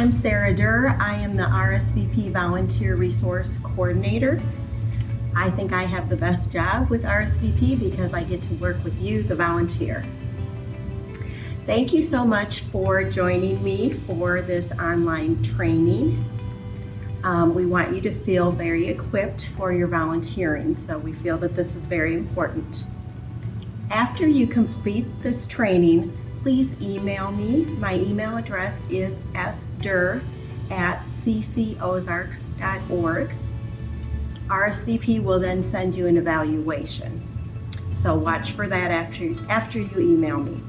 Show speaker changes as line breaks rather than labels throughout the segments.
I'm Sarah Durr. I am the RSVP Volunteer Resource Coordinator. I think I have the best job with RSVP because I get to work with you, the volunteer. Thank you so much for joining me for this online training. We want you to feel very equipped for your volunteering, so we feel that this is very important. After you complete this training, please email me. My email address is sdur@ccozarks.org. RSVP will then send you an evaluation. So watch for that after you email me.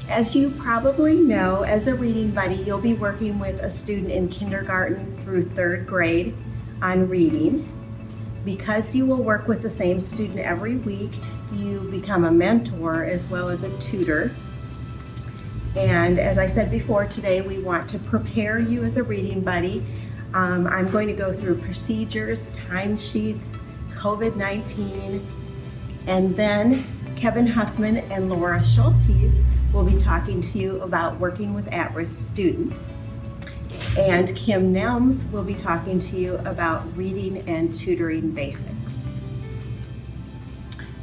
As you probably know, as a reading buddy, you'll be working with a student in kindergarten through third grade on reading. Because you will work with the same student every week, you become a mentor as well as a tutor. And as I said before, today we want to prepare you as a reading buddy. I'm going to go through procedures, timesheets, COVID-19, and then Kevin Huffman and Laura Schultes will be talking to you about working with at-risk students. And Kim Nelms will be talking to you about reading and tutoring basics.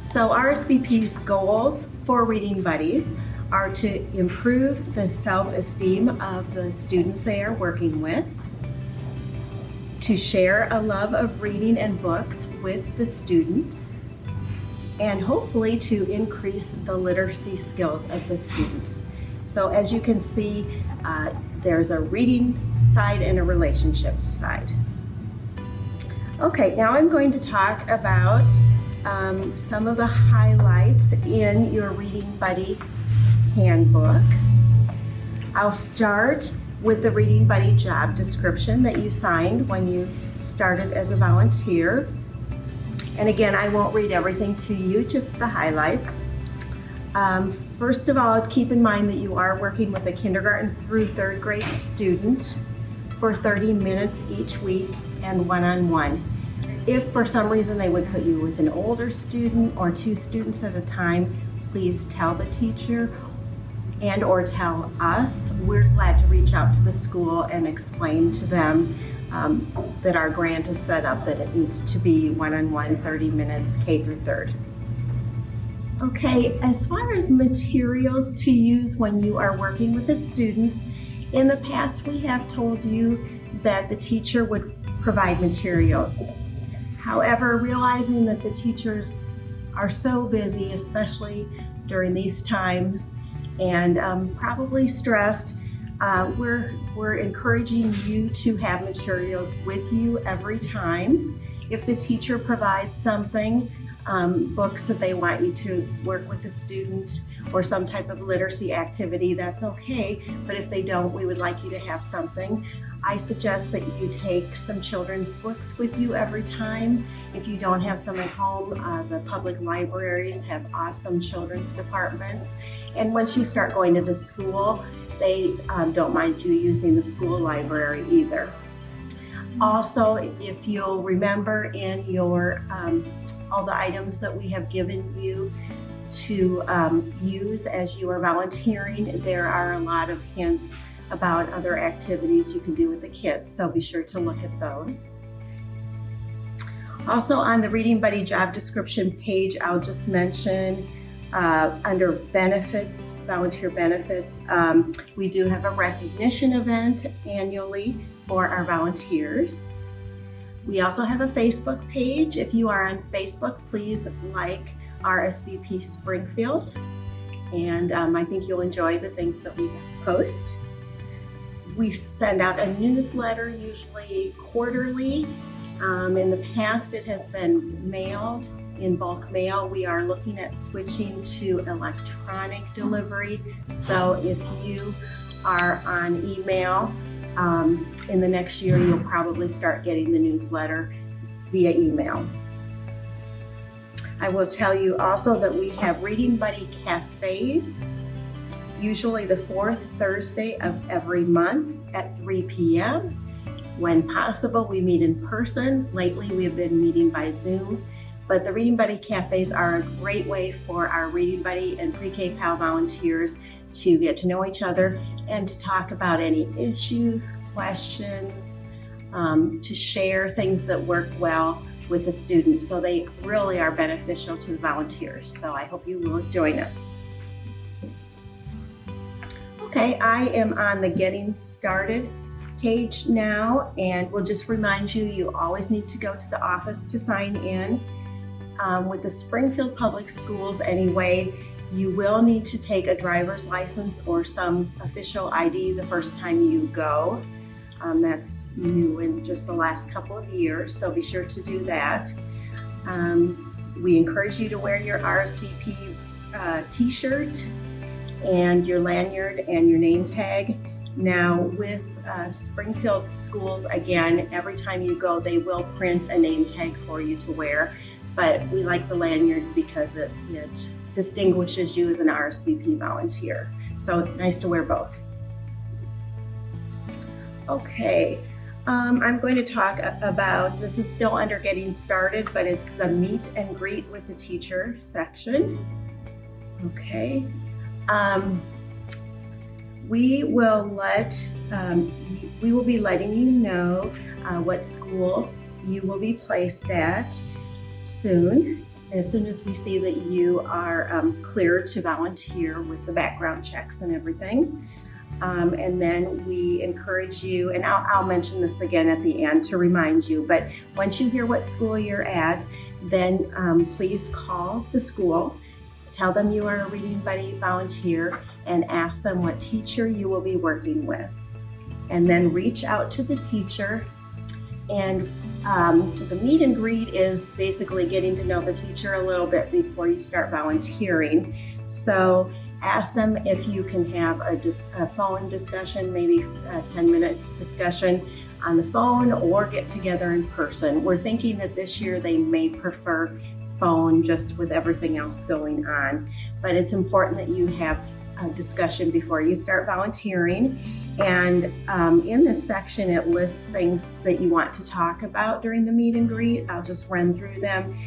So RSVP's goals for Reading Buddies are to improve the self-esteem of the students they are working with, to share a love of reading and books with the students, and hopefully to increase the literacy skills of the students. So as you can see, there's a reading side and a relationship side. Okay, now I'm going to talk about some of the highlights in your Reading Buddy handbook. I'll start with the Reading Buddy job description that you signed when you started as a volunteer. And again, I won't read everything to you, just the highlights. First of all, keep in mind that you are working with a kindergarten through third grade student for 30 minutes each week and one-on-one. If for some reason they would put you with an older student or two students at a time, please tell the teacher and or tell us. We're glad to reach out to the school and explain to them that our grant is set up that it needs to be one-on-one, 30 minutes, K through third. Okay, as far as materials to use when you are working with the students, in the past we have told you that the teacher would provide materials. However, realizing that the teachers are so busy, especially during these times, and probably stressed, we're encouraging you to have materials with you every time. If the teacher provides something, books that they want you to work with the student or some type of literacy activity, that's okay. But if they don't, we would like you to have something. I suggest that you take some children's books with you every time. If you don't have some at home, the public libraries have awesome children's departments. And once you start going to the school, they don't mind you using the school library either. Also, if you'll remember in your all the items that we have given you to use as you are volunteering, there are a lot of hints about other activities you can do with the kids, so be sure to look at those. Also on the Reading Buddy job description page, I'll just mention under benefits, volunteer benefits, we do have a recognition event annually for our volunteers. We also have a Facebook page. If you are on Facebook, please like RSVP Springfield, and I think you'll enjoy the things that we post. We send out a newsletter, usually quarterly. In the past, it has been mailed in bulk mail. We are looking at switching to electronic delivery. So if you are on email, in the next year, you'll probably start getting the newsletter via email. I will tell you also that we have Reading Buddy cafes, usually the fourth Thursday of every month at 3 p.m. When possible, we meet in person. Lately, we have been meeting by Zoom, but the Reading Buddy cafes are a great way for our Reading Buddy and Pre-K Pal volunteers to get to know each other and to talk about any issues, questions, to share things that work well with the students. So they really are beneficial to the volunteers. So I hope you will join us. Okay, I am on the Getting Started page now, and we'll just remind you, you always need to go to the office to sign in. With the Springfield Public Schools anyway, you will need to take a driver's license or some official ID the first time you go. That's new in just the last couple of years, so be sure to do that. We encourage you to wear your RSVP t-shirt and your lanyard and your name tag. Now with Springfield Schools, again, every time you go, they will print a name tag for you to wear, but we like the lanyard because it distinguishes you as an RSVP volunteer. So nice to wear both. Okay, I'm going to talk about, this is still under Getting Started, but it's the Meet and Greet with the Teacher section. Okay, we will be letting you know what school you will be placed at soon, as soon as we see that you are clear to volunteer with the background checks and everything. And then we encourage you, and I'll mention this again at the end to remind you, but once you hear what school you're at, then please call the school, tell them you are a Reading Buddy volunteer, and ask them what teacher you will be working with. And then reach out to the teacher, and the meet and greet is basically getting to know the teacher a little bit before you start volunteering. So ask them if you can have a phone discussion, maybe a 10-minute discussion on the phone, or get together in person. We're thinking that this year they may prefer phone just with everything else going on. But it's important that you have a discussion before you start volunteering. And in this section, it lists things that you want to talk about during the meet and greet. I'll just run through them.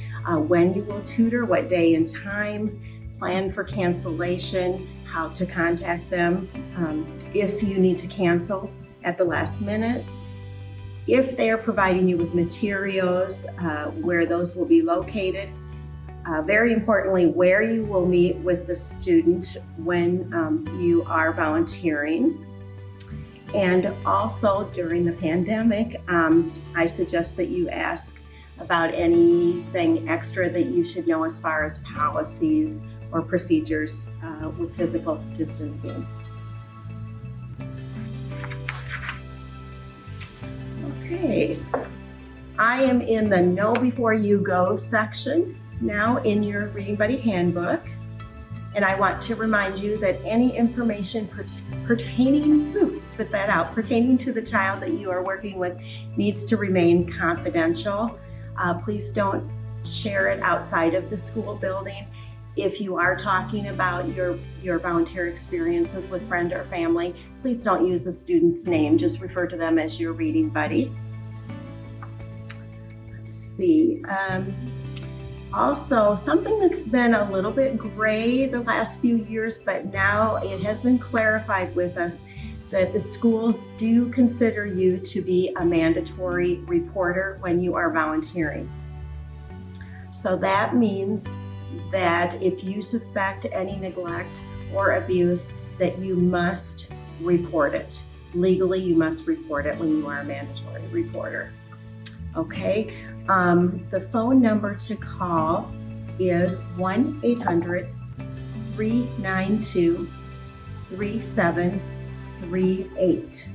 When you will tutor, what day and time, plan for cancellation, how to contact them, if you need to cancel at the last minute, if they are providing you with materials, where those will be located. Very importantly, where you will meet with the student when you are volunteering. And also during the pandemic, I suggest that you ask about anything extra that you should know as far as policies or procedures with physical distancing. Okay, I am in the Know Before You Go section now in your Reading Buddy handbook. And I want to remind you that any information pertaining to the child that you are working with needs to remain confidential. Please don't share it outside of the school building. If you are talking about your volunteer experiences with friend or family, please don't use the student's name. Just refer to them as your Reading Buddy. Let's see. Also, something that's been a little bit gray the last few years, but now it has been clarified with us that the schools do consider you to be a mandatory reporter when you are volunteering. So that means that if you suspect any neglect or abuse, that you must report it. Legally, you must report it when you are a mandatory reporter. Okay, the phone number to call is 1-800-392-3738.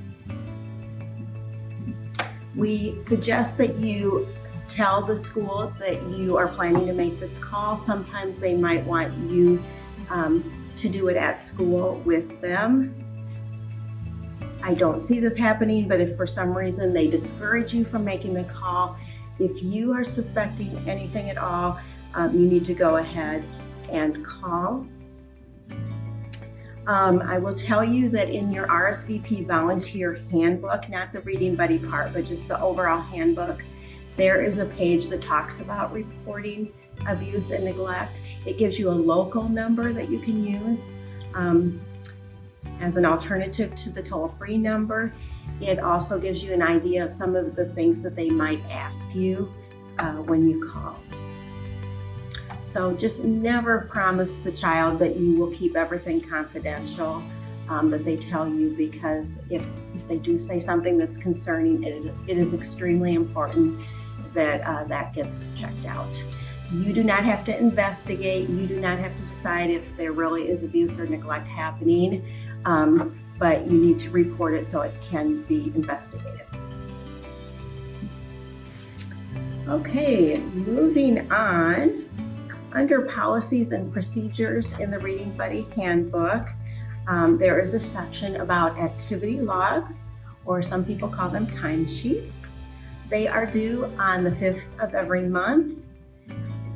We suggest that you tell the school that you are planning to make this call. Sometimes they might want you to do it at school with them. I don't see this happening, but if for some reason they discourage you from making the call, if you are suspecting anything at all, you need to go ahead and call. I will tell you that in your RSVP volunteer handbook, not the Reading Buddy part, but just the overall handbook, there is a page that talks about reporting abuse and neglect. It gives you a local number that you can use. as an alternative to the toll-free number. It also gives you an idea of some of the things that they might ask you when you call. So just never promise the child that you will keep everything confidential that they tell you, because if they do say something that's concerning, it is extremely important that that gets checked out. You do not have to investigate. You do not have to decide if there really is abuse or neglect happening, but you need to report it so it can be investigated. Okay, moving on. Under policies and procedures in the Reading Buddy Handbook, there is a section about activity logs, or some people call them timesheets. They are due on the 5th of every month.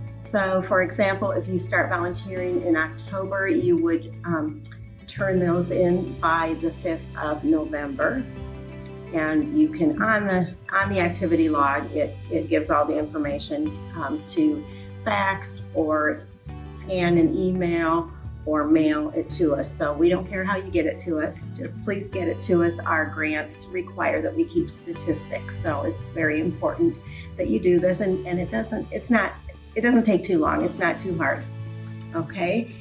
So for example, if you start volunteering in October, you would turn those in by the 5th of November. And you can, on the activity log, it gives all the information to fax or scan an email or mail it to us. So we don't care how you get it to us, just please get it to us. Our grants require that we keep statistics, so it's very important that you do this, and it doesn't take too long, it's not too hard. Okay.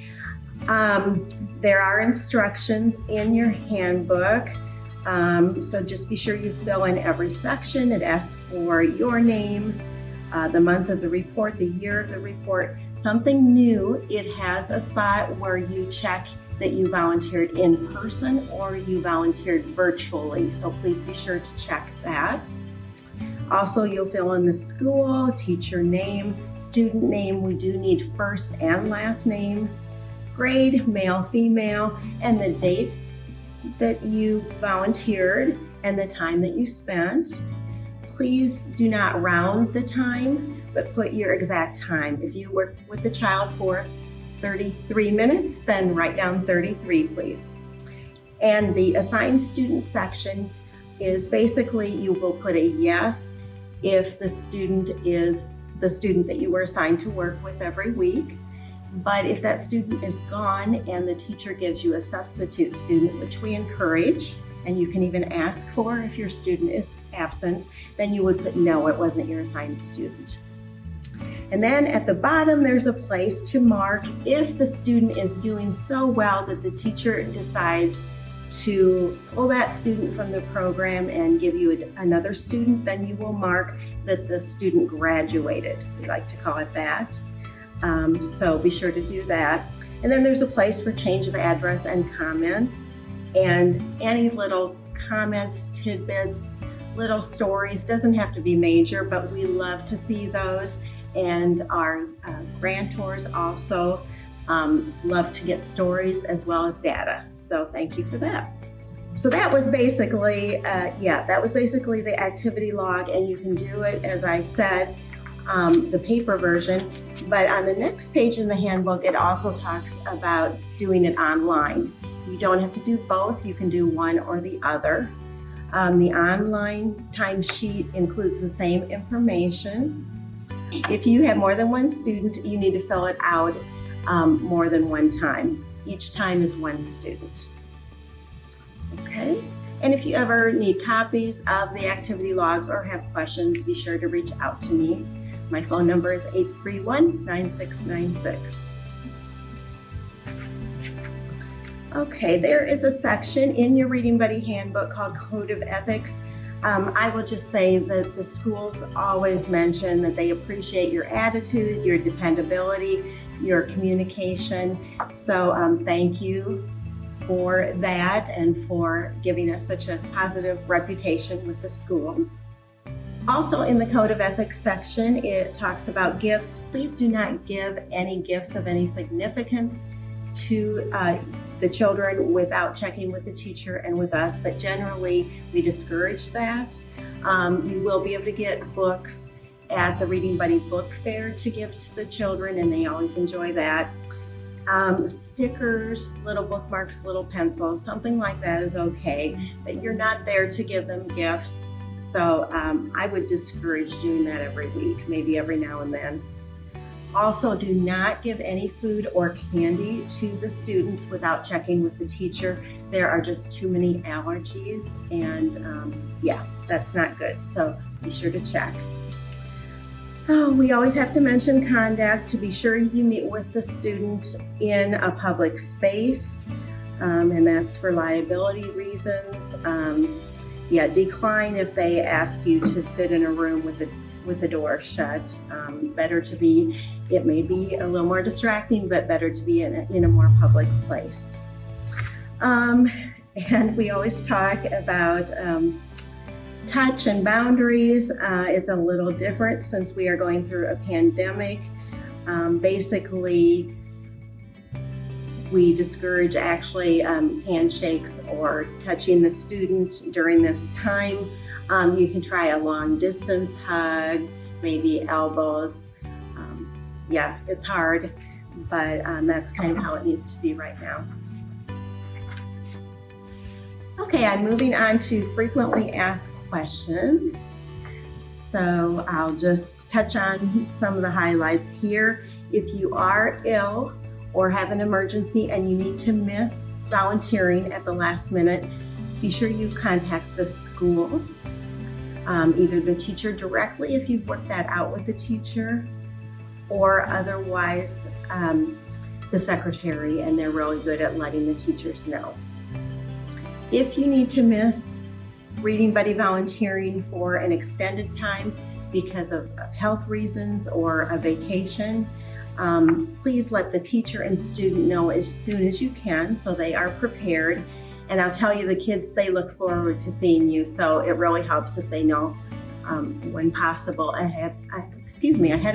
There are instructions in your handbook, so just be sure you fill in every section. It asks for your name, the month of the report, the year of the report. Something new, it has a spot where you check that you volunteered in person or you volunteered virtually, so please be sure to check that. Also, you'll fill in the school, teacher name, student name. We do need first and last name, grade, male, female, and the dates that you volunteered and the time that you spent. Please do not round the time, but put your exact time. If you work with the child for 33 minutes, then write down 33, please. And the assigned student section is basically, you will put a yes if the student is the student that you were assigned to work with every week. But if that student is gone and the teacher gives you a substitute student, which we encourage, and you can even ask for if your student is absent, then you would put no, it wasn't your assigned student. And then at the bottom, there's a place to mark if the student is doing so well that the teacher decides to pull that student from the program and give you another student, then you will mark that the student graduated. We like to call it that. So be sure to do that. And then there's a place for change of address and comments, and any little comments, tidbits, little stories, doesn't have to be major, but we love to see those. And our grantors also love to get stories as well as data. So thank you for that. So that was basically, the activity log, and you can do it, as I said, the paper version. But on the next page in the handbook, it also talks about doing it online. You don't have to do both, you can do one or the other. The online timesheet includes the same information. If you have more than one student, you need to fill it out more than one time. Each time is one student. Okay, and if you ever need copies of the activity logs or have questions, be sure to reach out to me. My phone number is 831-9696. Okay, there is a section in your Reading Buddy handbook called Code of Ethics. I will just say that the schools always mention that they appreciate your attitude, your dependability, your communication. So thank you for that and for giving us such a positive reputation with the schools. Also in the Code of Ethics section, it talks about gifts. Please do not give any gifts of any significance to the children without checking with the teacher and with us, but generally we discourage that. You will be able to get books at the Reading Buddy Book Fair to give to the children, and they always enjoy that. Stickers, little bookmarks, little pencils, something like that is okay, but you're not there to give them gifts. So I would discourage doing that every week, maybe every now and then. Also, do not give any food or candy to the students without checking with the teacher. There are just too many allergies, and yeah, that's not good. So be sure to check. Oh, we always have to mention conduct, to be sure you meet with the student in a public space, and that's for liability reasons. Yeah, decline if they ask you to sit in a room with the door shut. Better to be, it may be a little more distracting, but better to be in a more public place. And we always talk about touch and boundaries. It's a little different since we are going through a pandemic. Basically, we discourage actually handshakes or touching the student during this time. You can try a long distance hug, maybe elbows. Yeah, it's hard, but that's kind of how it needs to be right now. Okay, I'm moving on to frequently asked questions. So I'll just touch on some of the highlights here. If you are ill or have an emergency and you need to miss volunteering at the last minute, be sure you contact the school, either the teacher directly if you've worked that out with the teacher, or otherwise the secretary, and they're really good at letting the teachers know. If you need to miss Reading Buddy volunteering for an extended time because of health reasons or a vacation, please let the teacher and student know as soon as you can so they are prepared. And I'll tell you, the kids, they look forward to seeing you, so it really helps if they know when possible ahead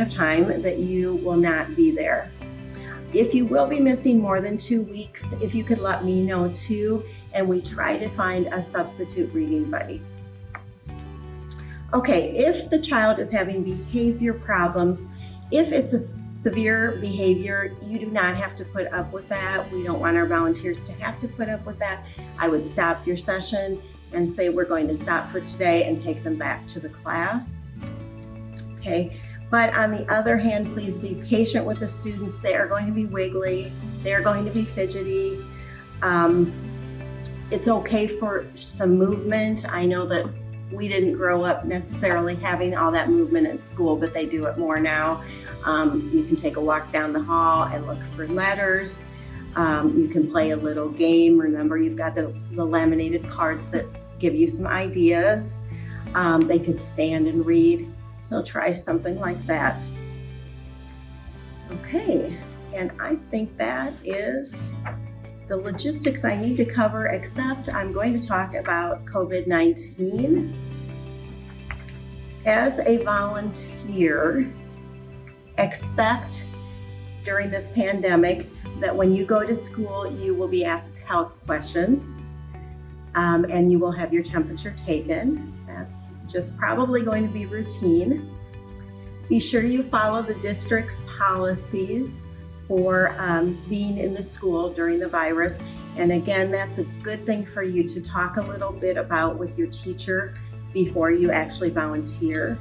of time that you will not be there. If you will be missing more than 2 weeks, if you could let me know too, and we try to find a substitute reading buddy. Okay, if the child is having behavior problems, if it's a severe behavior, you do not have to put up with that. We don't want our volunteers to have to put up with that. I would stop your session and say we're going to stop for today and take them back to the class. Okay, but on the other hand, please be patient with the students. They are going to be wiggly, they are going to be fidgety. It's okay for some movement. I know that we didn't grow up necessarily having all that movement in school, but they do it more now. You can take a walk down the hall and look for letters. You can play a little game. Remember, you've got the laminated cards that give you some ideas. They could stand and read, so try something like that. Okay, and I think that is the logistics I need to cover, except I'm going to talk about COVID-19. As a volunteer, expect during this pandemic that when you go to school, you will be asked health questions, and you will have your temperature taken. That's just probably going to be routine. Be sure you follow the district's policies for being in the school during the virus. And again, that's a good thing for you to talk a little bit about with your teacher before you actually volunteer.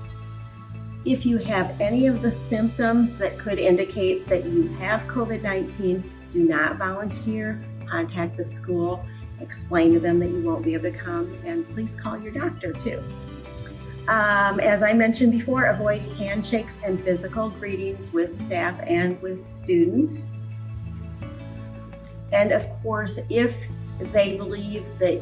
If you have any of the symptoms that could indicate that you have COVID-19, do not volunteer. Contact the school, explain to them that you won't be able to come, and please call your doctor too. As I mentioned before, avoid handshakes and physical greetings with staff and with students. And of course, if they believe that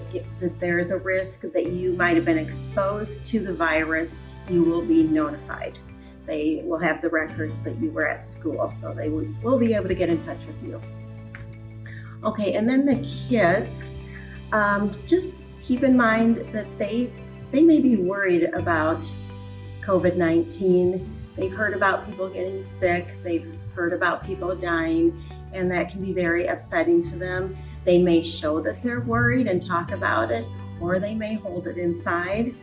there is a risk that you might have been exposed to the virus, you will be notified. They will have the records that you were at school, so they will be able to get in touch with you. Okay, and then the kids, just keep in mind that they may be worried about COVID-19. They've heard about people getting sick, they've heard about people dying, and that can be very upsetting to them. They may show that they're worried and talk about it, or they may hold it inside.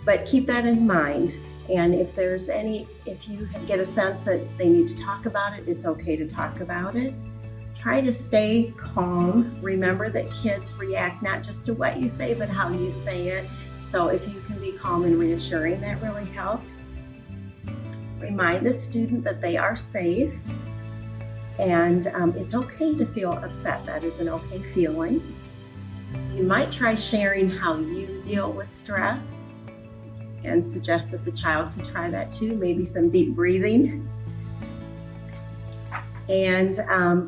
But keep that in mind. And if you get a sense that they need to talk about it, it's okay to talk about it. Try to stay calm. Remember that kids react not just to what you say, but how you say it. So if you can be calm and reassuring, that really helps. Remind the student that they are safe, and it's okay to feel upset. That is an okay feeling. You might try sharing how you deal with stress and suggest that the child can try that too, maybe some deep breathing. And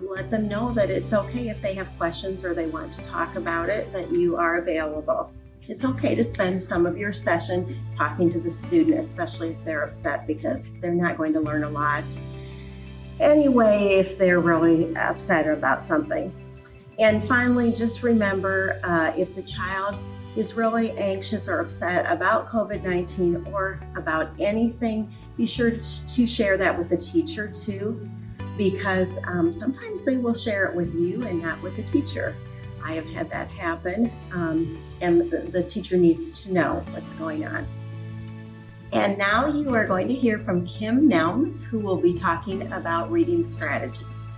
let them know that it's okay if they have questions or they want to talk about it, that you are available. It's okay to spend some of your session talking to the student, especially if they're upset, because they're not going to learn a lot anyway if they're really upset about something. And finally, just remember, if the child is really anxious or upset about COVID-19 or about anything, be sure to share that with the teacher too, because sometimes they will share it with you and not with the teacher. I have had that happen, and the teacher needs to know what's going on. And now you are going to hear from Kim Nelms, who will be talking about reading strategies.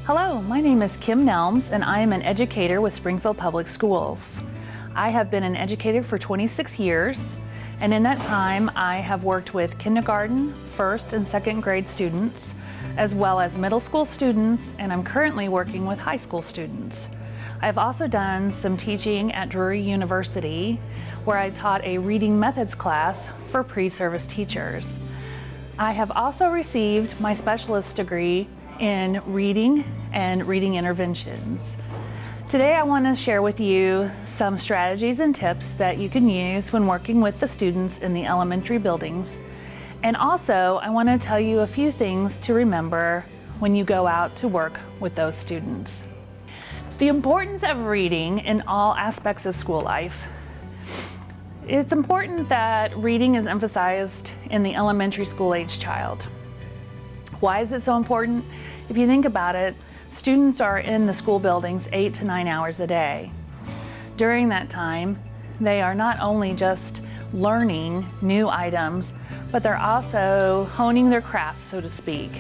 Hello, my name is Kim Nelms, and I am an educator with Springfield Public Schools. I have been an educator for 26 years, and in that time I have worked with kindergarten, first and second grade students, as well as middle school students, and I'm currently working with high school students. I've also done some teaching at Drury University, where I taught a reading methods class for pre-service teachers. I have also received my specialist degree in reading and reading interventions. Today I want to share with you some strategies and tips that you can use when working with the students in the elementary buildings. And also I want to tell you a few things to remember when you go out to work with those students. The importance of reading in all aspects of school life. It's important that reading is emphasized in the elementary school age child. Why is it so important? If you think about it, students are in the school buildings 8 to 9 hours a day. During that time, they are not only just learning new items, but they're also honing their craft, so to speak.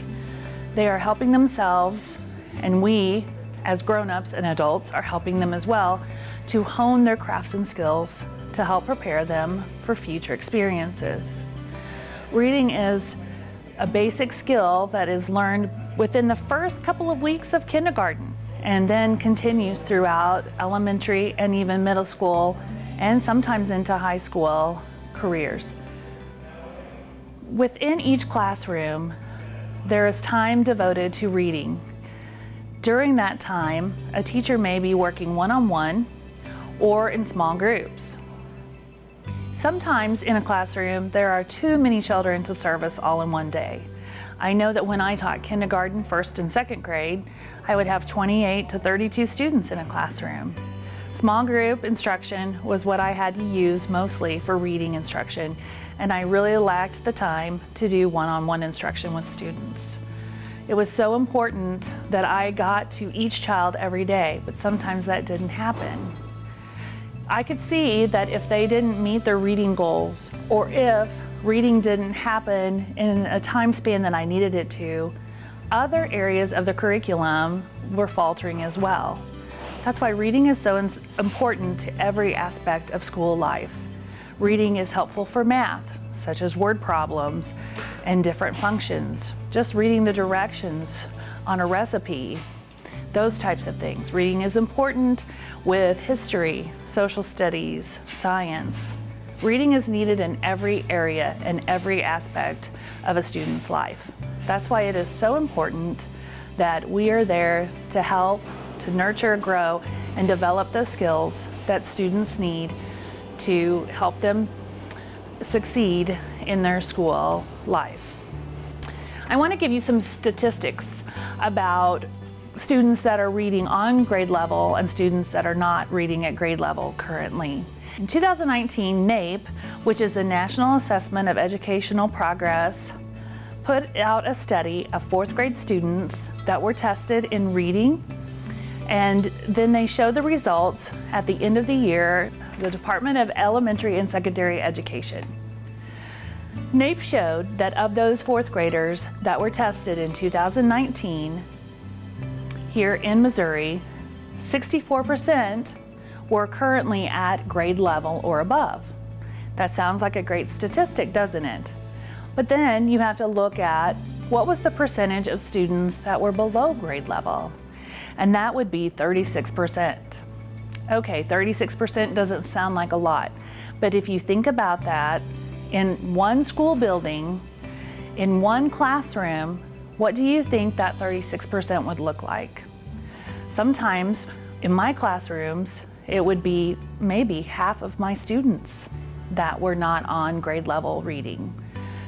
They are helping themselves, and we, as grown-ups and adults, are helping them as well to hone their crafts and skills to help prepare them for future experiences. Reading is a basic skill that is learned within the first couple of weeks of kindergarten and then continues throughout elementary and even middle school and sometimes into high school careers. Within each classroom, there is time devoted to reading. During that time, a teacher may be working one-on-one or in small groups. Sometimes in a classroom, there are too many children to service all in one day. I know that when I taught kindergarten, first and second grade, I would have 28 to 32 students in a classroom. Small group instruction was what I had to use mostly for reading instruction, and I really lacked the time to do one-on-one instruction with students. It was so important that I got to each child every day, but sometimes that didn't happen. I could see that if they didn't meet their reading goals, or if reading didn't happen in a time span that I needed it to, other areas of the curriculum were faltering as well. That's why reading is so important to every aspect of school life. Reading is helpful for math, such as word problems and different functions. Just reading the directions on a recipe, those types of things. Reading is important with history, social studies, science. Reading is needed in every area and every aspect of a student's life. That's why it is so important that we are there to help, to nurture, grow, and develop the skills that students need to help them succeed in their school life. I want to give you some statistics about students that are reading on grade level and students that are not reading at grade level currently. In 2019, NAEP, which is the National Assessment of Educational Progress, put out a study of fourth grade students that were tested in reading, and then they showed the results at the end of the year, the Department of Elementary and Secondary Education. NAEP showed that of those fourth graders that were tested in 2019, here in Missouri, 64% were currently at grade level or above. That sounds like a great statistic, doesn't it? But then you have to look at what was the percentage of students that were below grade level, and that would be 36%. Okay, 36% doesn't sound like a lot, but if you think about that, in one school building, in one classroom, what do you think that 36% would look like? Sometimes in my classrooms, it would be maybe half of my students that were not on grade level reading.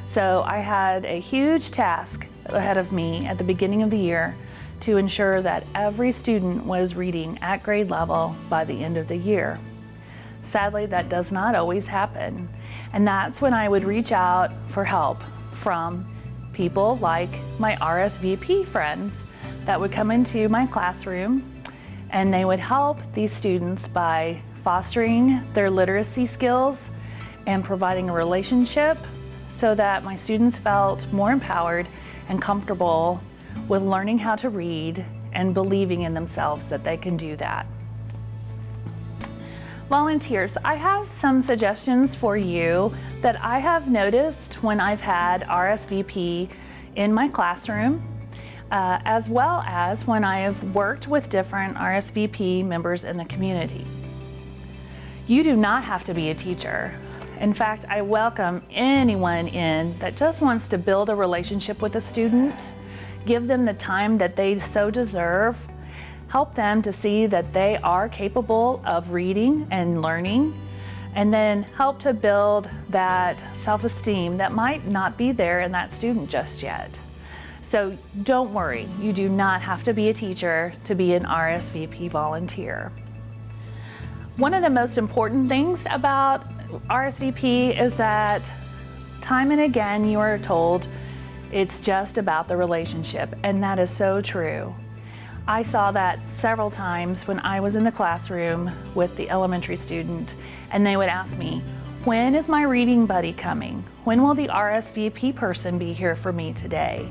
So I had a huge task ahead of me at the beginning of the year to ensure that every student was reading at grade level by the end of the year. Sadly, that does not always happen. And that's when I would reach out for help from people like my RSVP friends that would come into my classroom, and they would help these students by fostering their literacy skills and providing a relationship so that my students felt more empowered and comfortable with learning how to read and believing in themselves that they can do that. Volunteers, I have some suggestions for you that I have noticed when I've had RSVP in my classroom, as well as when I have worked with different RSVP members in the community. You do not have to be a teacher. In fact, I welcome anyone in that just wants to build a relationship with a student, give them the time that they so deserve, help them to see that they are capable of reading and learning, and then help to build that self-esteem that might not be there in that student just yet. So don't worry, you do not have to be a teacher to be an RSVP volunteer. One of the most important things about RSVP is that time and again you are told it's just about the relationship, and that is so true. I saw that several times when I was in the classroom with the elementary student, and they would ask me, when is my reading buddy coming? When will the RSVP person be here for me today?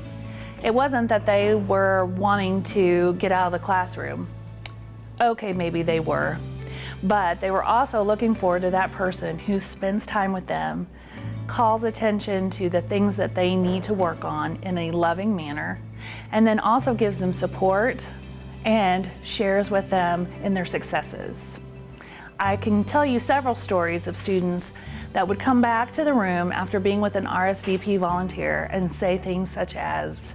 It wasn't that they were wanting to get out of the classroom. Okay, maybe they were, but they were also looking forward to that person who spends time with them, calls attention to the things that they need to work on in a loving manner, and then also gives them support and shares with them in their successes. I can tell you several stories of students that would come back to the room after being with an RSVP volunteer and say things such as,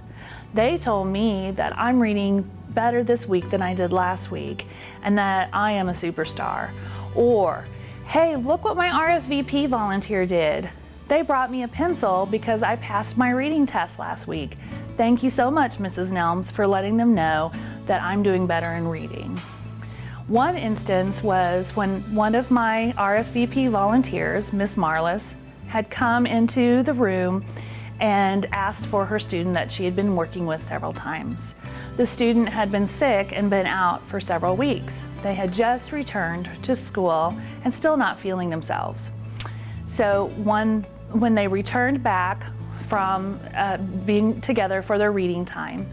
they told me that I'm reading better this week than I did last week and that I am a superstar. Or, hey, look what my RSVP volunteer did. They brought me a pencil because I passed my reading test last week. Thank you so much, Mrs. Nelms, for letting them know that I'm doing better in reading. One instance was when one of my RSVP volunteers, Miss Marlis, had come into the room and asked for her student that she had been working with several times. The student had been sick and been out for several weeks. They had just returned to school and still not feeling themselves. So when they returned back from being together for their reading time,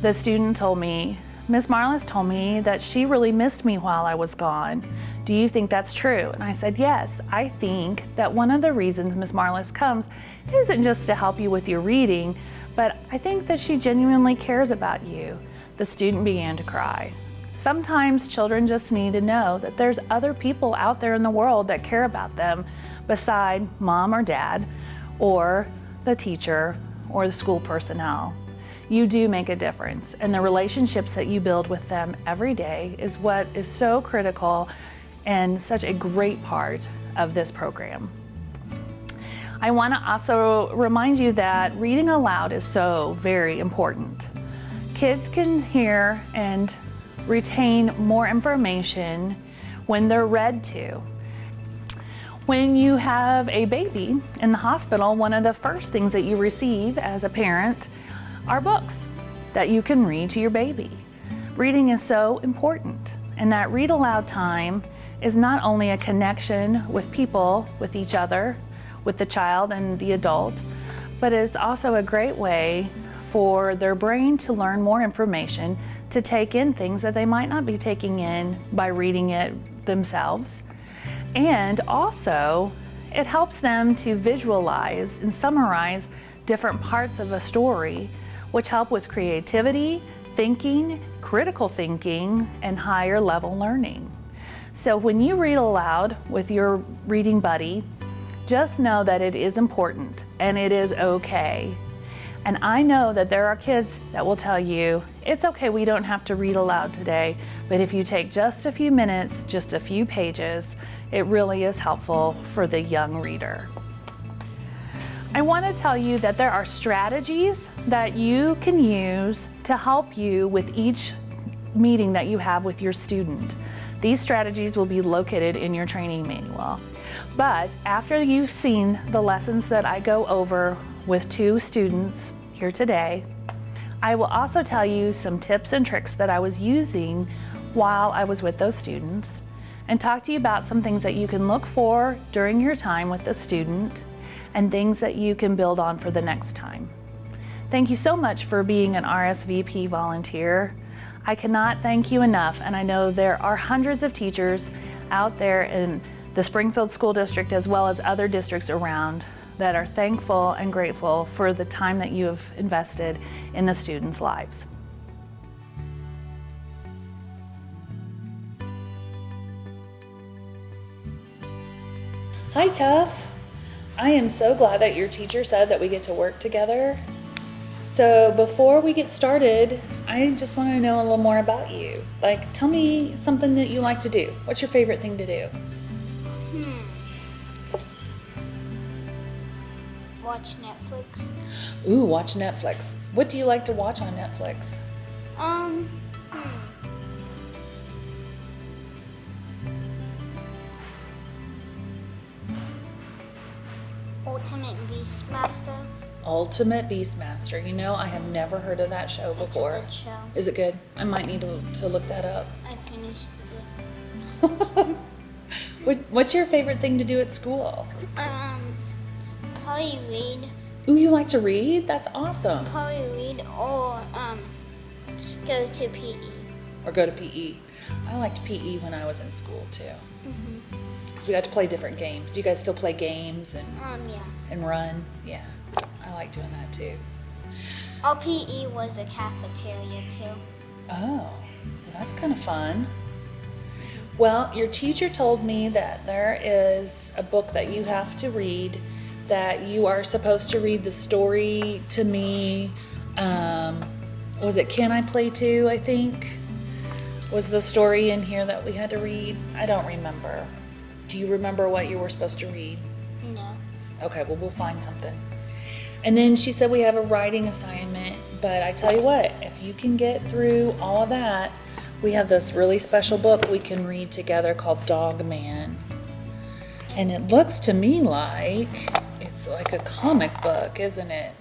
the student told me, Miss Marlis told me that she really missed me while I was gone. Do you think that's true? And I said, yes, I think that one of the reasons Miss Marlis comes isn't just to help you with your reading, but I think that she genuinely cares about you. The student began to cry. Sometimes children just need to know that there's other people out there in the world that care about them beside mom or dad or the teacher or the school personnel. You do make a difference, and the relationships that you build with them every day is what is so critical and such a great part of this program. I want to also remind you that reading aloud is so very important. Kids can hear and retain more information when they're read to. When you have a baby in the hospital, one of the first things that you receive as a parent are books that you can read to your baby. Reading is so important, and that read aloud time is not only a connection with people, with each other, with the child and the adult, but it's also a great way for their brain to learn more information, to take in things that they might not be taking in by reading it themselves. And also, It helps them to visualize and summarize different parts of a story, which help with creativity, thinking, critical thinking, and higher level learning. So when you read aloud with your reading buddy, just know that it is important and it is okay. And I know that there are kids that will tell you, it's okay, we don't have to read aloud today, but if you take just a few minutes, just a few pages, it really is helpful for the young reader. I want to tell you that there are strategies that you can use to help you with each meeting that you have with your student. These strategies will be located in your training manual. But after you've seen the lessons that I go over with 2 students here today, I will also tell you some tips and tricks that I was using while I was with those students, and talk to you about some things that you can look for during your time with the student and things that you can build on for the next time. Thank you so much for being an RSVP volunteer. I cannot thank you enough, and I know there are hundreds of teachers out there in the Springfield School District as well as other districts around that are thankful and grateful for the time that you have invested in the students' lives. Hi, Tuff. I am so glad that your teacher said that we get to work together. So before we get started, I just want to know a little more about you. Like, tell me something that you like to do. What's your favorite thing to do?
Watch Netflix.
Ooh, watch Netflix. What do you like to watch on Netflix?
Ultimate Beastmaster.
Ultimate Beastmaster. You know, I have never heard of that show before.
It's a good show.
Is it good? I might need to look that up.
I finished it.
What's your favorite thing to do at school?
Probably read.
Ooh, you like to read? That's awesome.
Probably read or go to PE.
Or go to PE. I liked PE when I was in school too. Because we got to play different games. Do you guys still play games and
Yeah.
and run? Yeah, I like doing that too.
Our PE was a cafeteria too.
Oh, well, that's kind of fun. Well, your teacher told me that there is a book that you have to read, that you are supposed to read the story to me. Was it Can I Play Too, I think? Was the story in here that we had to read? I don't remember. Do you remember what you were supposed to read?
No.
Okay, well, we'll find something. And then she said we have a writing assignment, but I tell you what, if you can get through all of that, we have this really special book we can read together called Dog Man. And it looks to me like it's like a comic book, isn't it?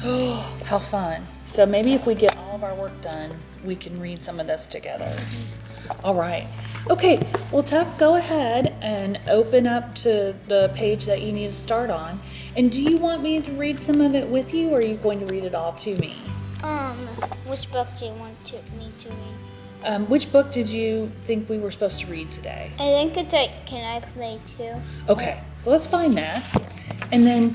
Oh, how fun. So maybe if we get all of our work done, we can read some of this together. All right. Okay, well, Tuff, go ahead and open up to the page that you need to start on. And do you want me to read some of it with you, or are you going to read it all to me?
Which book do you want me to read?
Which book did you think we were supposed to read today?
I think it's like Can I Play Too?
Okay, so let's find that. And then,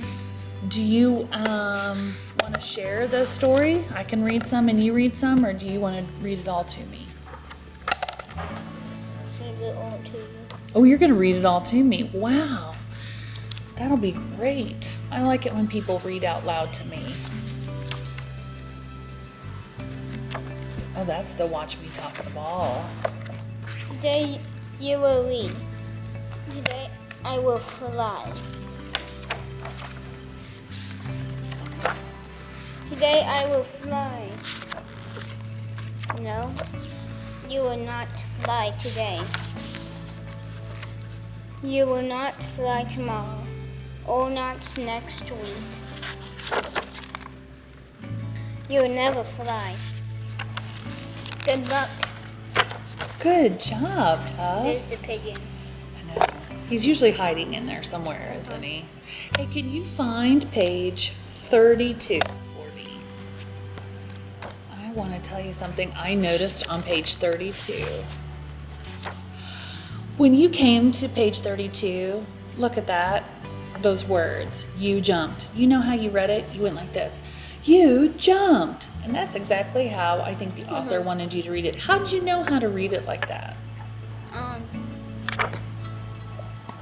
do you want to share the story? I can read some and you read some, or do you want to read it all to me?
Read it all to you.
Oh, you're going to read it all to me. Wow. That'll be great. I like it when people read out loud to me. Oh, that's the Watch Me Toss the Ball.
Today you will read. Today I will fly. Today I will fly. No, you will not fly today. You will not fly tomorrow, or not next week. You will never fly. Good luck.
Good job, Tuff.
There's the pigeon.
I know. He's usually hiding in there somewhere, isn't he? Hey, can you find page 32 for me? I want to tell you something I noticed on page 32. When you came to page 32, Look at that. Those words. You jumped. You know how you read it? You went like this. You jumped. And that's exactly how I think the author wanted you to read it. How did you know how to read it like that?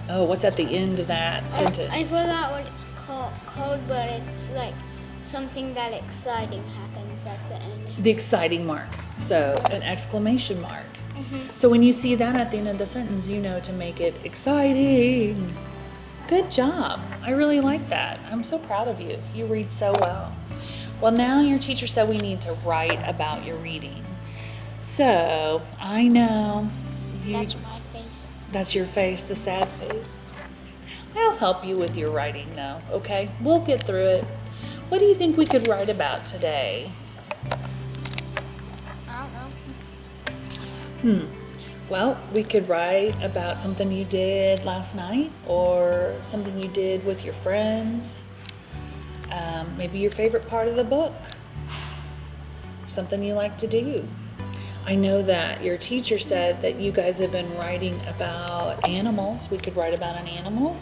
Oh, what's at the end of that sentence?
I forgot what it's called, but it's like something that exciting happens at the end.
The exciting mark. So an exclamation mark. So when you see that at the end of the sentence, you know to make it exciting. Good job. I really like that. I'm so proud of you. You read so well. Well, now your teacher said we need to write about your reading. So I know
That's my face.
That's your face, the sad face. I'll help you with your writing though, okay? We'll get through it. What do you think we could write about today?
I don't know.
Well, we could write about something you did last night or something you did with your friends. Maybe your favorite part of the book. Something you like to do. I know that your teacher said that you guys have been writing about animals. We could write about an animal.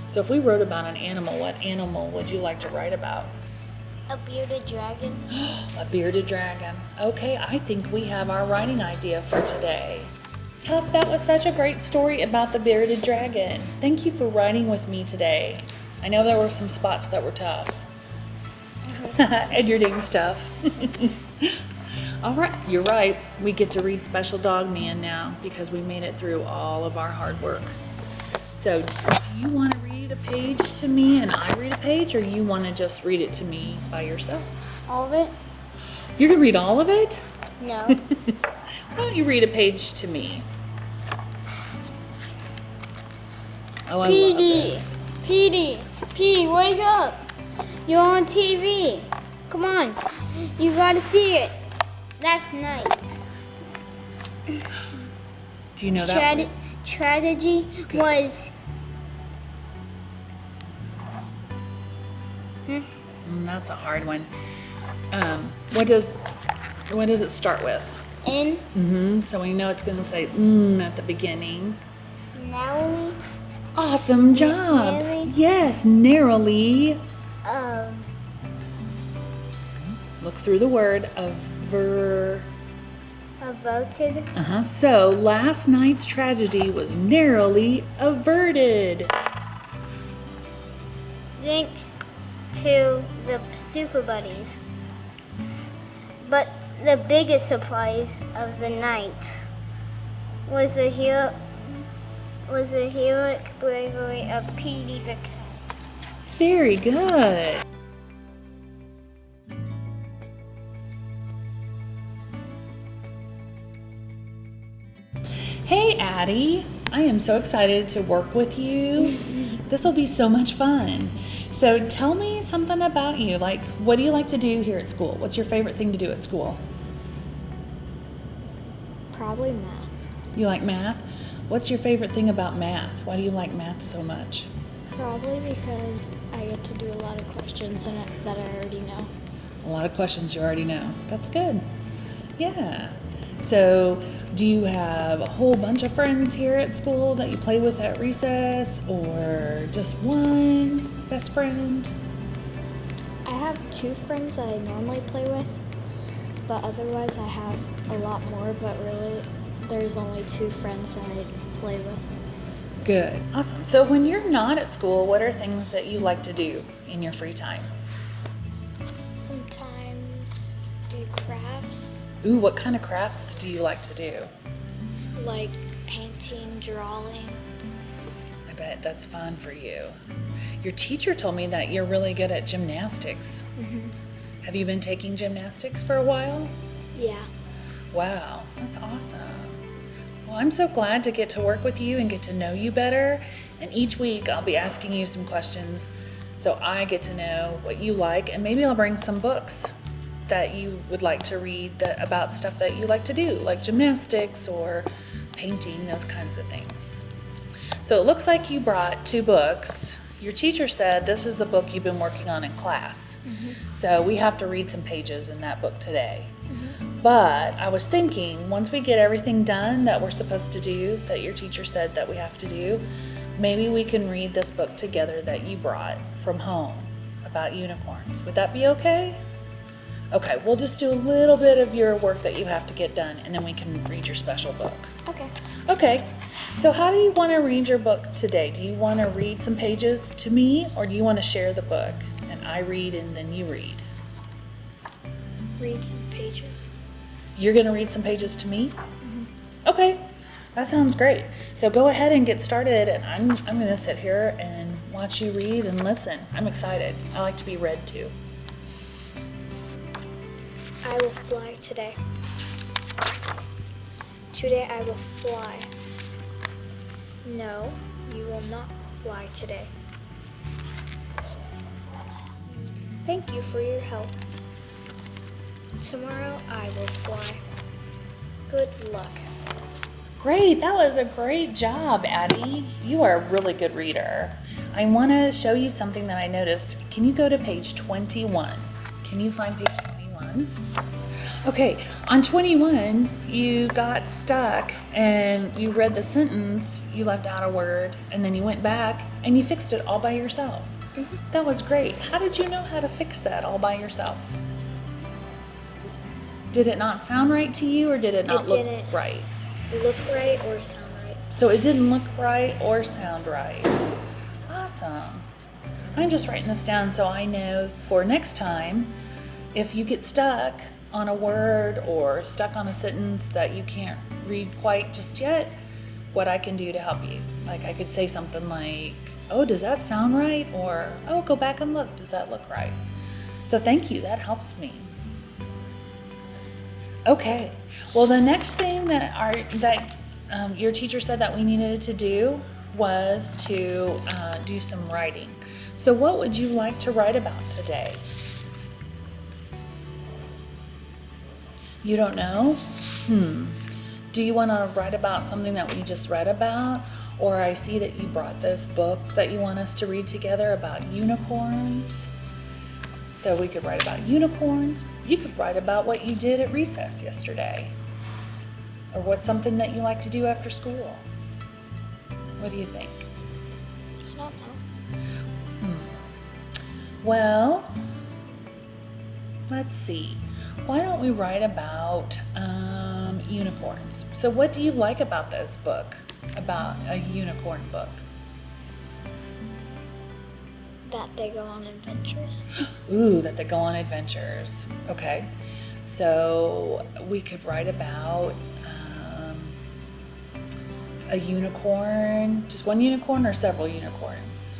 So if we wrote about an animal, what animal would you like to write about?
A bearded dragon.
A bearded dragon. Okay, I think we have our writing idea for today. Tough, that was such a great story about the bearded dragon. Thank you for writing with me today. I know there were some spots that were tough. And your name's tough. All right, you're right. We get to read Special Dog Man now because we made it through all of our hard work. So do you want to read a page to me and I read a page, or you want to just read it to me by yourself?
All of it?
You're going to read all of it?
No.
Why don't you read a page to me? Oh, I love this.
Petey, wake up. You're on TV. Come on. You gotta see it. Last night.
Do you know that?
Strategy was...
That's a hard one. What does it start with?
In
So we know it's going to say at the beginning.
narrowly
Awesome job.
Narrowly?
Yes, narrowly. Look through the word
averted.
So last night's tragedy was narrowly averted.
Thanks to the Super Buddies. But the biggest surprise of the night was the heroic bravery of Petey the cat.
Very good. Hey, Addie. I am so excited to work with you. This will be so much fun. So tell me something about you. Like, what do you like to do here at school? What's your favorite thing to do at school?
Probably math.
You like math? What's your favorite thing about math? Why do you like math so much?
Probably because I get to do a lot of questions in it that I already know.
A lot of questions you already know. That's good. Yeah. So, do you have a whole bunch of friends here at school that you play with at recess, or just one best friend?
I have 2 friends that I normally play with, but otherwise I have a lot more, but really there's only 2 friends that I play with.
Good. Awesome. So, when you're not at school, what are things that you like to do in your free time?
Sometimes do crafts,
Ooh, what kind of crafts do you like to do?
like painting, drawing.
I bet that's fun for you. Your teacher told me that you're really good at gymnastics. Have you been taking gymnastics for a while?
Yeah.
Wow, that's awesome. Well, I'm so glad to get to work with you and get to know you better. And each week I'll be asking you some questions so I get to know what you like, and maybe I'll bring some books that you would like to read about stuff that you like to do, like gymnastics or painting, those kinds of things. So it looks like you brought 2 books. Your teacher said this is the book you've been working on in class. So we have to read some pages in that book today. But I was thinking, once we get everything done that we're supposed to do, that your teacher said that we have to do, maybe we can read this book together that you brought from home about unicorns. Would that be okay? Okay, we'll just do a little bit of your work that you have to get done, and then we can read your special book.
Okay.
Okay, so how do you want to read your book today? Do you want to read some pages to me, or do you want to share the book and I read and then you read?
Read some pages.
You're going to read some pages to me? Okay, that sounds great. So go ahead and get started, and I'm going to sit here and watch you read and listen. I'm excited. I like to be read to.
I will fly today. Today I will fly. No, you will not fly today. Thank you for your help. Tomorrow I will fly. Good luck.
Great, that was a great job, Addie. You are a really good reader. I want to show you something that I noticed. Can you go to page 21? Can you find page 21? Okay, on 21, you got stuck and you read the sentence, you left out a word, and then you went back and you fixed it all by yourself. That was great. How did you know how to fix that all by yourself? Did it not sound right to you, or did it not look right?
Look right or sound right.
So it didn't look right or sound right. Awesome. I'm just writing this down so I know for next time, if you get stuck on a word or stuck on a sentence that you can't read quite just yet, what I can do to help you. Like I could say something like, oh, does that sound right? Or, oh, go back and look, does that look right? So thank you, that helps me. Okay, well the next thing that your teacher said that we needed to do was to do some writing. So what would you like to write about today? You don't know? Do you want to write about something that we just read about? Or I see that you brought this book that you want us to read together about unicorns. So we could write about unicorns. You could write about what you did at recess yesterday. Or what's something that you like to do after school. What do you think?
I don't know.
Well, let's see. Why don't we write about unicorns? So what do you like about this book, about a unicorn book?
That they go on adventures.
Ooh, that they go on adventures. Okay. So we could write about a unicorn, just one unicorn or several unicorns?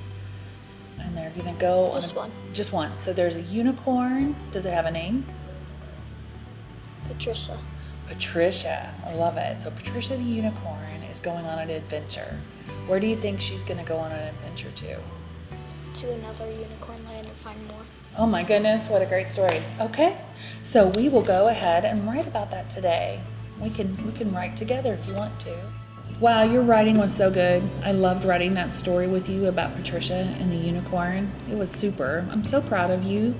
And they're going to go on
Just one.
Just one. So there's a unicorn. Does it have a name?
Patricia.
Patricia. I love it. So Patricia the unicorn is going on an adventure. Where do you think she's going to go on an adventure to?
To another unicorn land and find more.
Oh my goodness, what a great story. Okay, so we will go ahead and write about that today. We can write together if you want to. Wow, your writing was so good. I loved writing that story with you about Patricia and the unicorn. It was super. I'm so proud of you.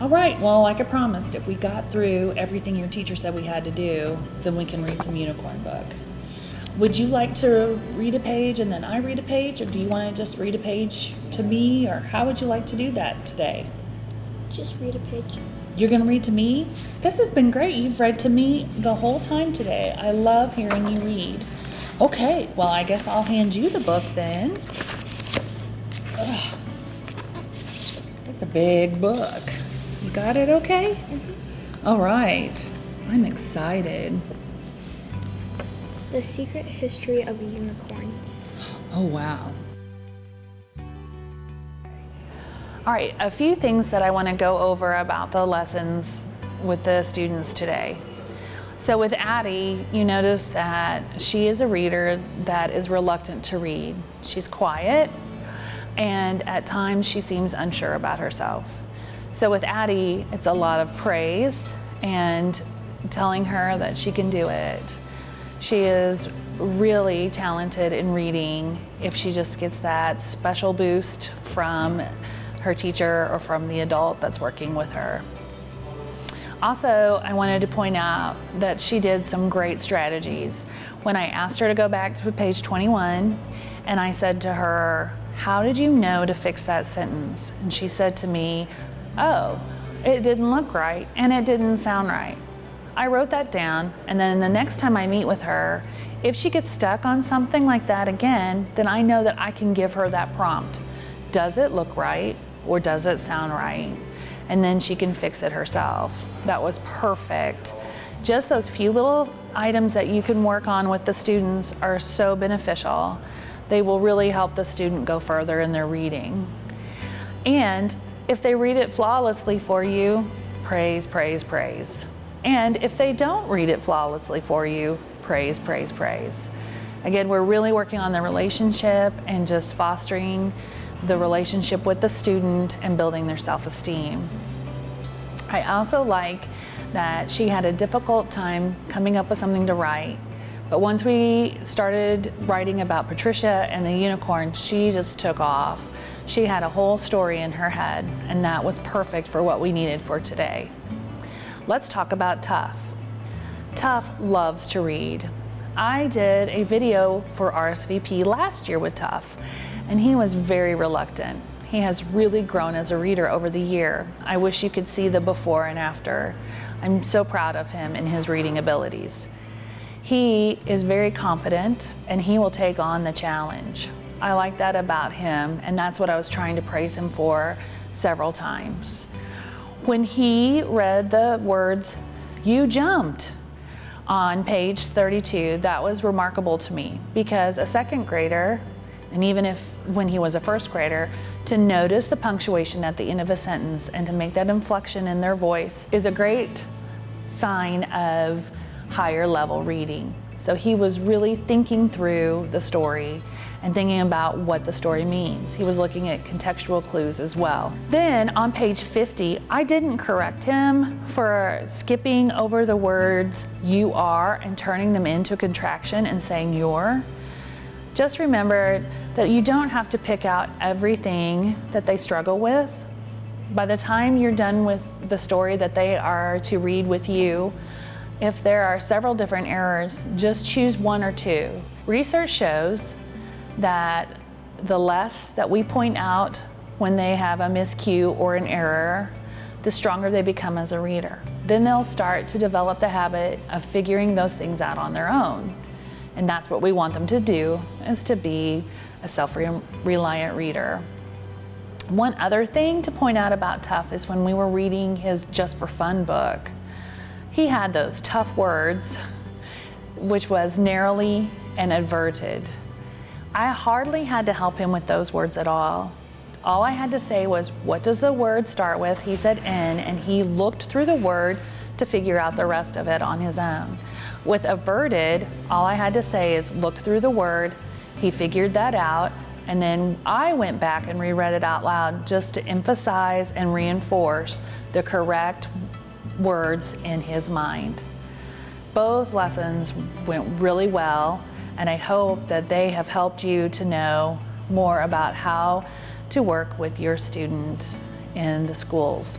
All right, well, like I promised, if we got through everything your teacher said we had to do, then we can read some unicorn book. Would you like to read a page and then I read a page, or do you want to just read a page to me, or how would you like to do that today?
Just read a page.
You're going to read to me? This has been great. You've read to me the whole time today. I love hearing you read. Okay, well, I guess I'll hand you the book then. Ugh. That's a big book. You got it okay? All right. I'm excited.
The Secret History of Unicorns.
Oh, wow. All right, a few things that I want to go over about the lessons with the students today. So with Addie, you notice that she is a reader that is reluctant to read. She's quiet, and at times she seems unsure about herself. So with Addie, it's a lot of praise and telling her that she can do it. She is really talented in reading if she just gets that special boost from her teacher or from the adult that's working with her. Also, I wanted to point out that she did some great strategies. When I asked her to go back to page 21, and I said to her, "How did you know to fix that sentence?" And she said to me, "Oh, it didn't look right and it didn't sound right." I wrote that down, and then the next time I meet with her, if she gets stuck on something like that again, then I know that I can give her that prompt. Does it look right or does it sound right? And then she can fix it herself. That was perfect. Just those few little items that you can work on with the students are so beneficial. They will really help the student go further in their reading. And if they read it flawlessly for you, praise, praise, praise. And if they don't read it flawlessly for you, praise, praise, praise. Again, we're really working on the relationship and just fostering the relationship with the student and building their self-esteem. I also like that she had a difficult time coming up with something to write, but once we started writing about Patricia and the unicorn, she just took off. She had a whole story in her head, and that was perfect for what we needed for today. Let's talk about Tough. Tough loves to read. I did a video for RSVP last year with Tough, and he was very reluctant. He has really grown as a reader over the year. I wish you could see the before and after. I'm so proud of him and his reading abilities. He is very confident and he will take on the challenge. I like that about him, and that's what I was trying to praise him for several times. When he read the words, "You jumped," on page 32, that was remarkable to me, because a second grader, and even if when he was a first grader, to notice the punctuation at the end of a sentence and to make that inflection in their voice is a great sign of higher level reading. So he was really thinking through the story and thinking about what the story means. He was looking at contextual clues as well. Then on page 50, I didn't correct him for skipping over the words "you are" and turning them into a contraction and saying "your." Just remember that you don't have to pick out everything that they struggle with. By the time you're done with the story that they are to read with you, if there are several different errors, just choose one or two. Research shows that the less that we point out when they have a miscue or an error, the stronger they become as a reader. Then they'll start to develop the habit of figuring those things out on their own. And that's what we want them to do, is to be a self-reliant reader. One other thing to point out about Tough is when we were reading his Just for Fun book, he had those tough words, which was narrowly and adverted. I hardly had to help him with those words at all. All I had to say was, what does the word start with? He said N, and he looked through the word to figure out the rest of it on his own. With averted, all I had to say is look through the word. He figured that out, and then I went back and reread it out loud just to emphasize and reinforce the correct words in his mind. Both lessons went really well, and I hope that they have helped you to know more about how to work with your student in the schools.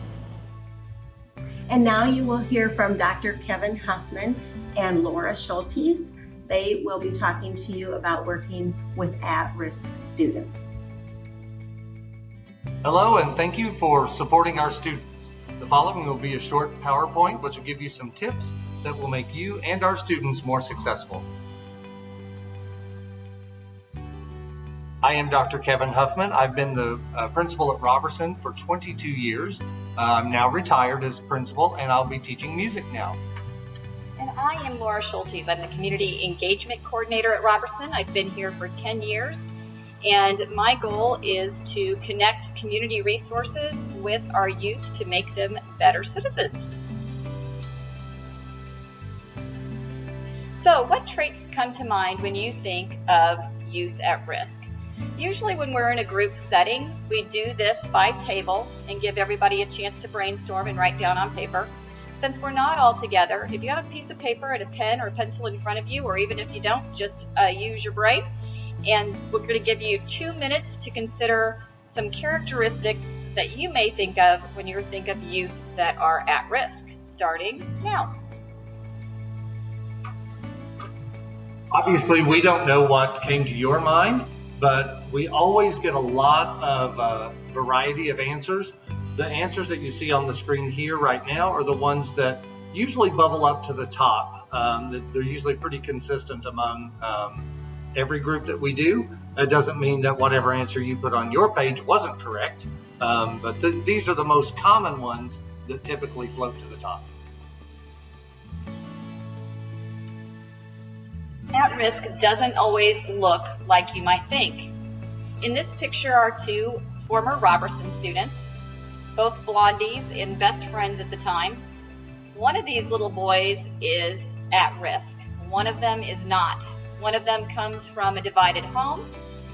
And now you will hear from Dr. Kevin Huffman and Laura Schultes. They will be talking to you about working with at-risk students.
Hello, and thank you for supporting our students. The following will be a short PowerPoint which will give you some tips that will make you and our students more successful. I am Dr. Kevin Huffman. I've been the principal at Robertson for 22 years. I'm now retired as principal, and I'll be teaching music now.
And I am Laura Schultes. I'm the Community Engagement Coordinator at Robertson. I've been here for 10 years, and my goal is to connect community resources with our youth to make them better citizens. So, what traits come to mind when you think of youth at risk? Usually when we're in a group setting, we do this by table and give everybody a chance to brainstorm and write down on paper. Since we're not all together, if you have a piece of paper and a pen or a pencil in front of you, or even if you don't, just use your brain. And we're going to give you 2 minutes to consider some characteristics that you may think of when you think of youth that are at risk. starting now.
Obviously, we don't know what came to your mind, but we always get a lot of variety of answers. The answers that you see on the screen here right now are the ones that usually bubble up to the top. They're usually pretty consistent among every group that we do. That doesn't mean that whatever answer you put on your page wasn't correct, but these are the most common ones that typically float to the top.
At risk doesn't always look like you might think. In this picture are two former Robertson students, both blondies and best friends at the time. One of these little boys is at risk. One of them is not. One of them comes from a divided home.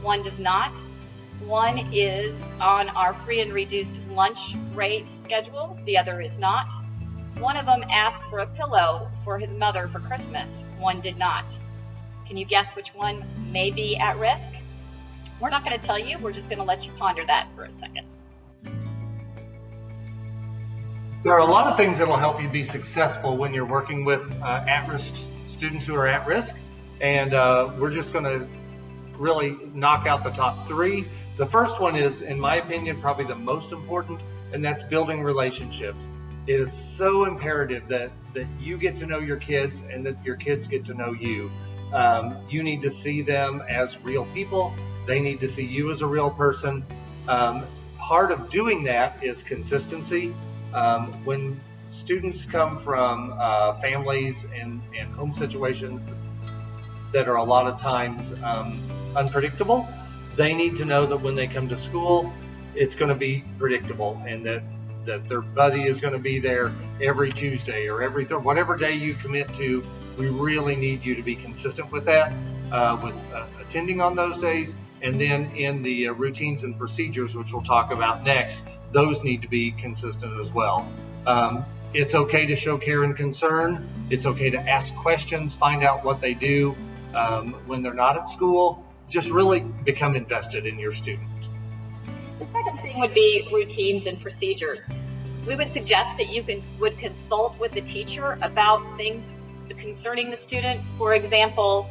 One does not. One is on our free and reduced lunch rate schedule. The other is not. One of them asked for a pillow for his mother for Christmas. One did not. Can you guess which one may be at risk? We're not going to tell you. We're just going to let you ponder that for a second.
There are a lot of things that will help you be successful when you're working with at-risk students who are at risk. And we're just going to really knock out the top three. The first one is, in my opinion, probably the most important, and that's building relationships. It is so imperative that you get to know your kids and that your kids get to know you. You need to see them as real people. They need to see you as a real person. Part of doing that is consistency. When students come from families and home situations that are a lot of times unpredictable, they need to know that when they come to school, it's going to be predictable, and that their buddy is going to be there every Tuesday or every whatever day you commit to. We really need you to be consistent with that, with attending on those days. And then in the routines and procedures, which we'll talk about next, those need to be consistent as well. It's okay to show care and concern. It's okay to ask questions, find out what they do when they're not at school. Just really become invested in your student.
The second thing would be routines and procedures. We would suggest that you would consult with the teacher about things concerning the student. For example,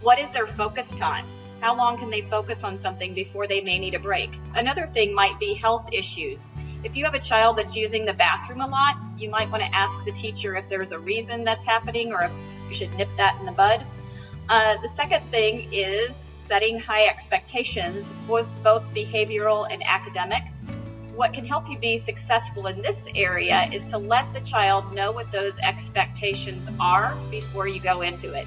what is their focus time? How long can they focus on something before they may need a break? Another thing might be health issues. If you have a child that's using the bathroom a lot, you might want to ask the teacher if there's a reason that's happening or if you should nip that in the bud. The second thing is setting high expectations, both behavioral and academic. What can help you be successful in this area is to let the child know what those expectations are before you go into it.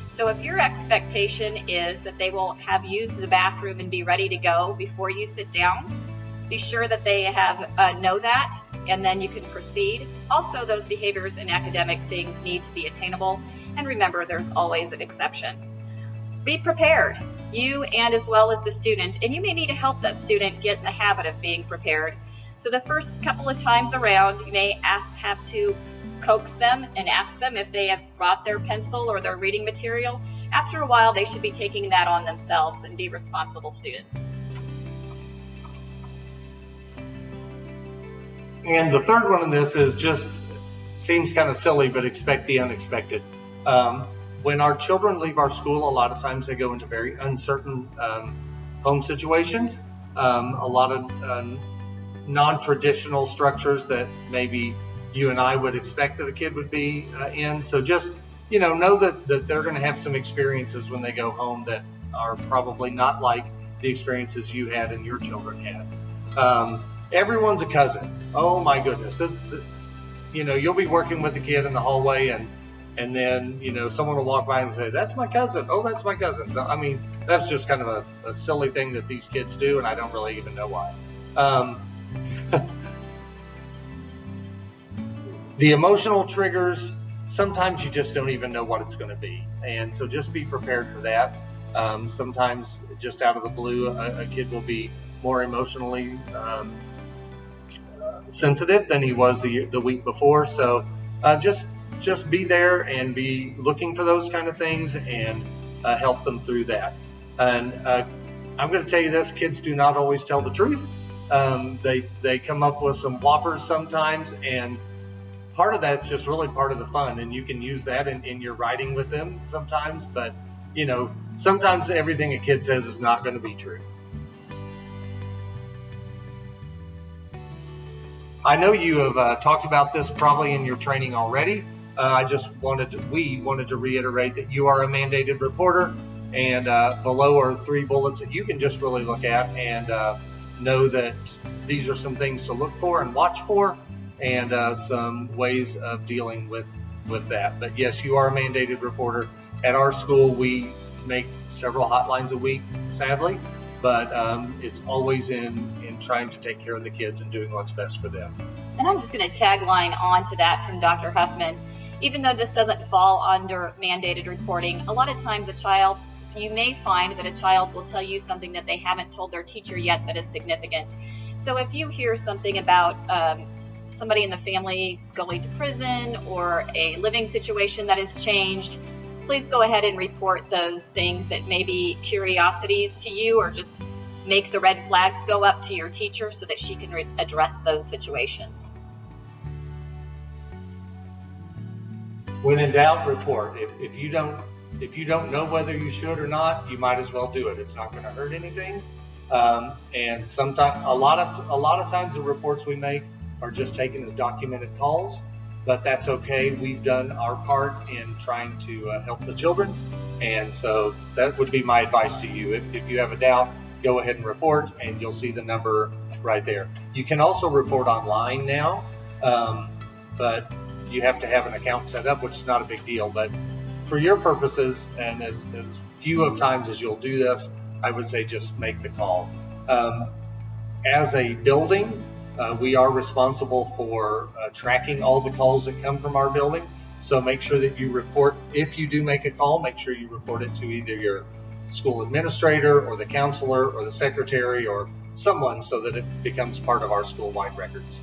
So if your expectation is that they will have used the bathroom and be ready to go before you sit down, be sure that they know that, and then you can proceed. Also, those behaviors and academic things need to be attainable, and remember, there's always an exception. Be prepared, you and as well as the student, and you may need to help that student get in the habit of being prepared. So the first couple of times around, you may have to coax them and ask them if they have brought their pencil or their reading material. After a while, they should be taking that on themselves and be responsible students.
And the third one in this is just, seems kind of silly, but expect the unexpected. When our children leave our school, a lot of times they go into very uncertain home situations, a lot of non-traditional structures that maybe you and I would expect that a kid would be in. So just, know that they're going to have some experiences when they go home that are probably not like the experiences you had and your children had. Everyone's a cousin. Oh my goodness. You'll be working with a kid in the hallway and then, someone will walk by and say, that's my cousin. Oh, that's my cousin. So, that's just kind of a silly thing that these kids do, and I don't really even know why. The emotional triggers, sometimes you just don't even know what it's going to be. And so just be prepared for that. Sometimes just out of the blue, a kid will be more emotionally sensitive than he was the week before. So just be there and be looking for those kind of things and help them through that. And I'm going to tell you this, kids do not always tell the truth. They come up with some whoppers sometimes, and part of that's just really part of the fun, and you can use that in your writing with them sometimes, but sometimes everything a kid says is not going to be true. I know you have talked about this probably in your training already. We wanted to reiterate that you are a mandated reporter, and below are 3 bullets that you can just really look at and know that these are some things to look for and watch for, and some ways of dealing with that. But yes, you are a mandated reporter. At our school, we make several hotlines a week, sadly, but it's always in trying to take care of the kids and doing what's best for them.
And I'm just going to tagline on to that from Dr. Huffman. Even though this doesn't fall under mandated reporting, a lot of times you may find that a child will tell you something that they haven't told their teacher yet that is significant. So if you hear something about somebody in the family going to prison or a living situation that has changed, please go ahead and report those things that may be curiosities to you, or just make the red flags go up to your teacher so that she can address those situations.
When in doubt, report. If you don't know whether you should or not, you might as well do it. It's not going to hurt anything. And sometimes, a lot of times, the reports we make are just taken as documented calls, but that's okay. We've done our part in trying to help the children, and so that would be my advice to you. If you have a doubt, go ahead and report, and you'll see the number right there. You can also report online now, but you have to have an account set up, which is not a big deal. But for your purposes, and as few of times as you'll do this, I would say just make the call. As a building, we are responsible for tracking all the calls that come from our building. So make sure that you report, if you do make a call, make sure you report it to either your school administrator or the counselor or the secretary or someone, so that it becomes part of our school-wide records.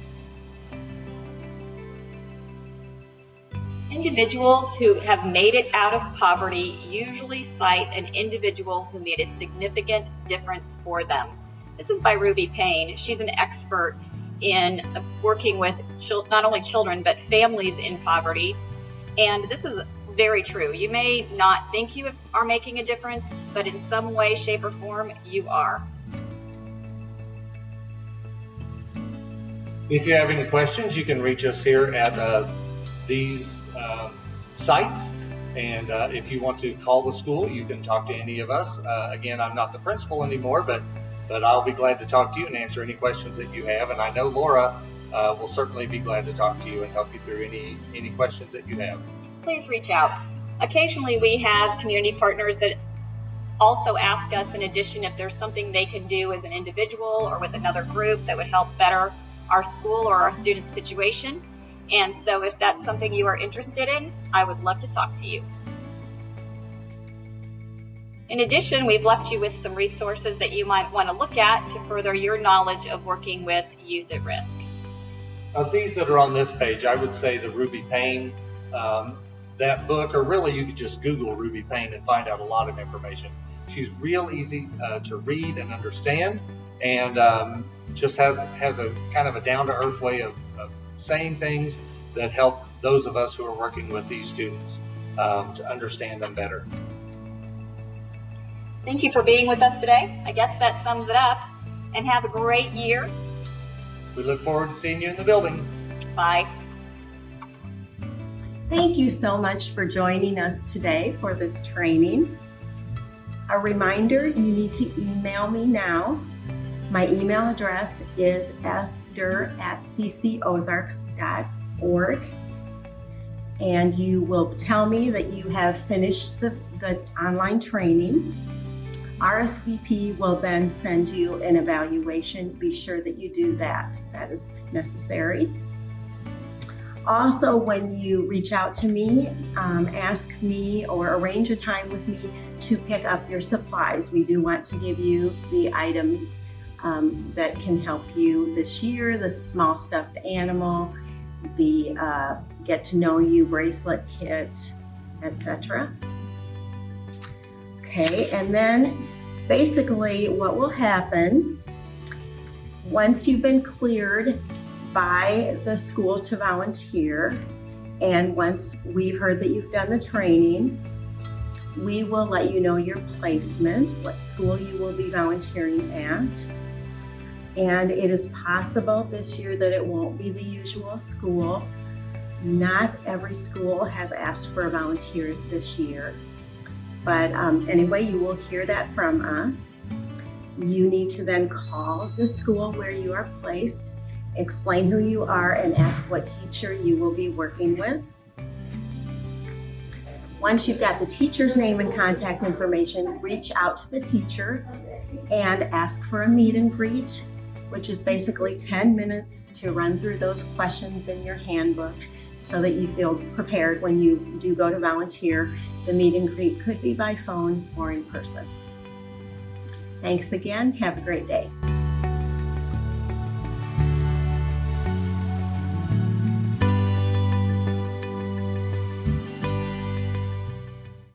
Individuals who have made it out of poverty usually cite an individual who made a significant difference for them. This is by Ruby Payne. She's an expert in working with not only children, but families in poverty. And this is very true. You may not think you are making a difference, but in some way, shape, or form, you are.
If you have any questions, you can reach us here at these sites. And if you want to call the school, you can talk to any of us. Again, I'm not the principal anymore, but I'll be glad to talk to you and answer any questions that you have. And I know Laura will certainly be glad to talk to you and help you through any questions that you have.
Please reach out. Occasionally we have community partners that also ask us, in addition, if there's something they can do as an individual or with another group that would help better our school or our student situation. And so if that's something you are interested in, I would love to talk to you. In addition, we've left you with some resources that you might want to look at to further your knowledge of working with youth at risk.
Of these that are on this page, I would say the Ruby Payne, that book, or really you could just Google Ruby Payne and find out a lot of information. She's real easy to read and understand, and just has a kind of a down-to-earth way of saying things that help those of us who are working with these students to understand them better.
Thank you for being with us today. I guess that sums it up. And have a great year.
We look forward to seeing you in the building.
Bye.
Thank you so much for joining us today for this training. A reminder, you need to email me now. My email address is sdur@ccozarks.org, and you will tell me that you have finished the online training. RSVP will then send you an evaluation. Be sure that you do that. That is necessary. Also, when you reach out to me, ask me or arrange a time with me to pick up your supplies. We do want to give you the items that can help you this year, the small stuffed animal, the get to know you bracelet kit, etc. Okay, and then basically what will happen once you've been cleared by the school to volunteer. And once we've heard that you've done the training, we will let you know your placement, what school you will be volunteering at. And it is possible this year that it won't be the usual school. Not every school has asked for a volunteer this year. But anyway, you will hear that from us. You need to then call the school where you are placed, explain who you are, and ask what teacher you will be working with. Once you've got the teacher's name and contact information, reach out to the teacher and ask for a meet and greet, which is basically 10 minutes to run through those questions in your handbook so that you feel prepared when you do go to volunteer. The meet and greet could be by phone or in person. Thanks again. Have a great day.